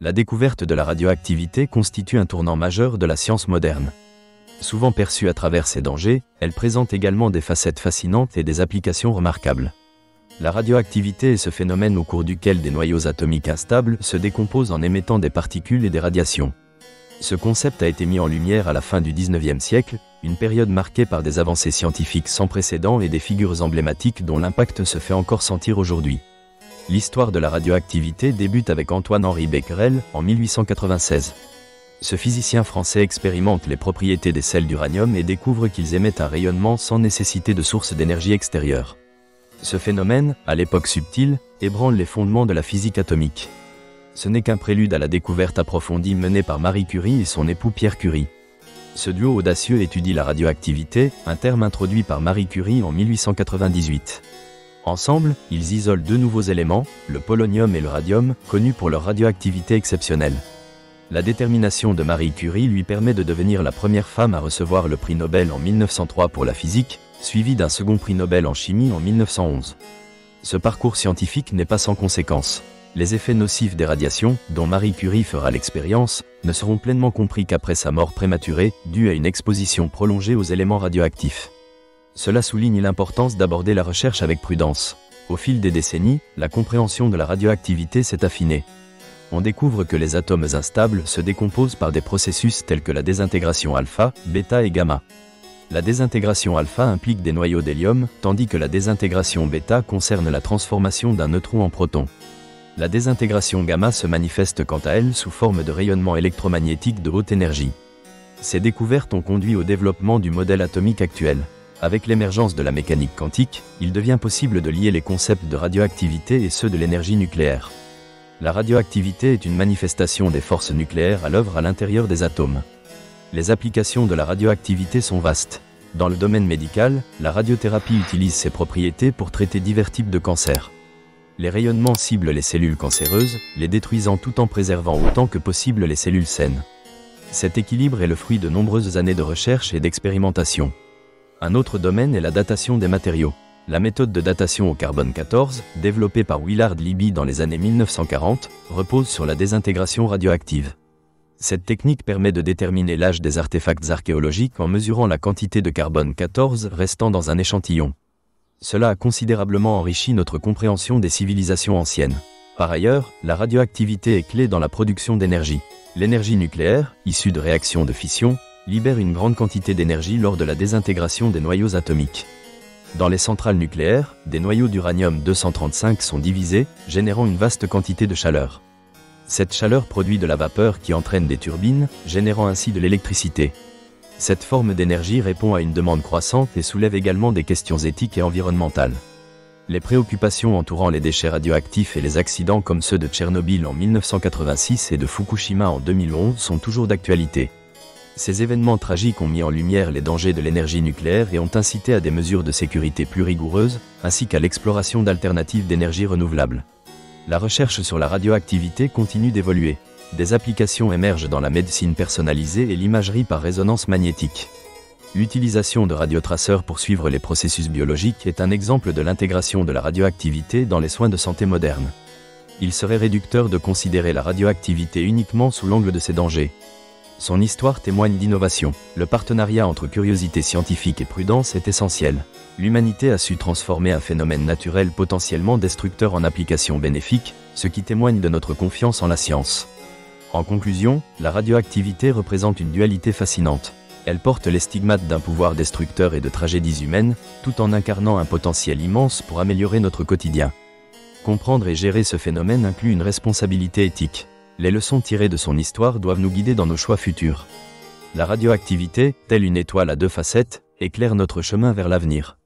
La découverte de la radioactivité constitue un tournant majeur de la science moderne. Souvent perçue à travers ses dangers, elle présente également des facettes fascinantes et des applications remarquables. La radioactivité est ce phénomène au cours duquel des noyaux atomiques instables se décomposent en émettant des particules et des radiations. Ce concept a été mis en lumière à la fin du XIXe siècle, une période marquée par des avancées scientifiques sans précédent et des figures emblématiques dont l'impact se fait encore sentir aujourd'hui. L'histoire de la radioactivité débute avec Antoine-Henri Becquerel, en 1896. Ce physicien français expérimente les propriétés des sels d'uranium et découvre qu'ils émettent un rayonnement sans nécessité de source d'énergie extérieure. Ce phénomène, à l'époque subtil, ébranle les fondements de la physique atomique. Ce n'est qu'un prélude à la découverte approfondie menée par Marie Curie et son époux Pierre Curie. Ce duo audacieux étudie la radioactivité, un terme introduit par Marie Curie en 1898. Ensemble, ils isolent deux nouveaux éléments, le polonium et le radium, connus pour leur radioactivité exceptionnelle. La détermination de Marie Curie lui permet de devenir la première femme à recevoir le prix Nobel en 1903 pour la physique, suivi d'un second prix Nobel en chimie en 1911. Ce parcours scientifique n'est pas sans conséquences. Les effets nocifs des radiations, dont Marie Curie fera l'expérience, ne seront pleinement compris qu'après sa mort prématurée, due à une exposition prolongée aux éléments radioactifs. Cela souligne l'importance d'aborder la recherche avec prudence. Au fil des décennies, la compréhension de la radioactivité s'est affinée. On découvre que les atomes instables se décomposent par des processus tels que la désintégration alpha, bêta et gamma. La désintégration alpha implique des noyaux d'hélium, tandis que la désintégration bêta concerne la transformation d'un neutron en proton. La désintégration gamma se manifeste quant à elle sous forme de rayonnement électromagnétique de haute énergie. Ces découvertes ont conduit au développement du modèle atomique actuel. Avec l'émergence de la mécanique quantique, il devient possible de lier les concepts de radioactivité et ceux de l'énergie nucléaire. La radioactivité est une manifestation des forces nucléaires à l'œuvre à l'intérieur des atomes. Les applications de la radioactivité sont vastes. Dans le domaine médical, la radiothérapie utilise ses propriétés pour traiter divers types de cancers. Les rayonnements ciblent les cellules cancéreuses, les détruisant tout en préservant autant que possible les cellules saines. Cet équilibre est le fruit de nombreuses années de recherche et d'expérimentation. Un autre domaine est la datation des matériaux. La méthode de datation au carbone 14, développée par Willard Libby dans les années 1940, repose sur la désintégration radioactive. Cette technique permet de déterminer l'âge des artefacts archéologiques en mesurant la quantité de carbone 14 restant dans un échantillon. Cela a considérablement enrichi notre compréhension des civilisations anciennes. Par ailleurs, la radioactivité est clé dans la production d'énergie. L'énergie nucléaire, issue de réactions de fission, libère une grande quantité d'énergie lors de la désintégration des noyaux atomiques. Dans les centrales nucléaires, des noyaux d'uranium-235 sont divisés, générant une vaste quantité de chaleur. Cette chaleur produit de la vapeur qui entraîne des turbines, générant ainsi de l'électricité. Cette forme d'énergie répond à une demande croissante et soulève également des questions éthiques et environnementales. Les préoccupations entourant les déchets radioactifs et les accidents comme ceux de Tchernobyl en 1986 et de Fukushima en 2011 sont toujours d'actualité. Ces événements tragiques ont mis en lumière les dangers de l'énergie nucléaire et ont incité à des mesures de sécurité plus rigoureuses, ainsi qu'à l'exploration d'alternatives d'énergie renouvelable. La recherche sur la radioactivité continue d'évoluer. Des applications émergent dans la médecine personnalisée et l'imagerie par résonance magnétique. L'utilisation de radiotraceurs pour suivre les processus biologiques est un exemple de l'intégration de la radioactivité dans les soins de santé modernes. Il serait réducteur de considérer la radioactivité uniquement sous l'angle de ses dangers. Son histoire témoigne d'innovation. Le partenariat entre curiosité scientifique et prudence est essentiel. L'humanité a su transformer un phénomène naturel potentiellement destructeur en application bénéfique, ce qui témoigne de notre confiance en la science. En conclusion, la radioactivité représente une dualité fascinante. Elle porte les stigmates d'un pouvoir destructeur et de tragédies humaines, tout en incarnant un potentiel immense pour améliorer notre quotidien. Comprendre et gérer ce phénomène inclut une responsabilité éthique. Les leçons tirées de son histoire doivent nous guider dans nos choix futurs. La radioactivité, telle une étoile à deux facettes, éclaire notre chemin vers l'avenir.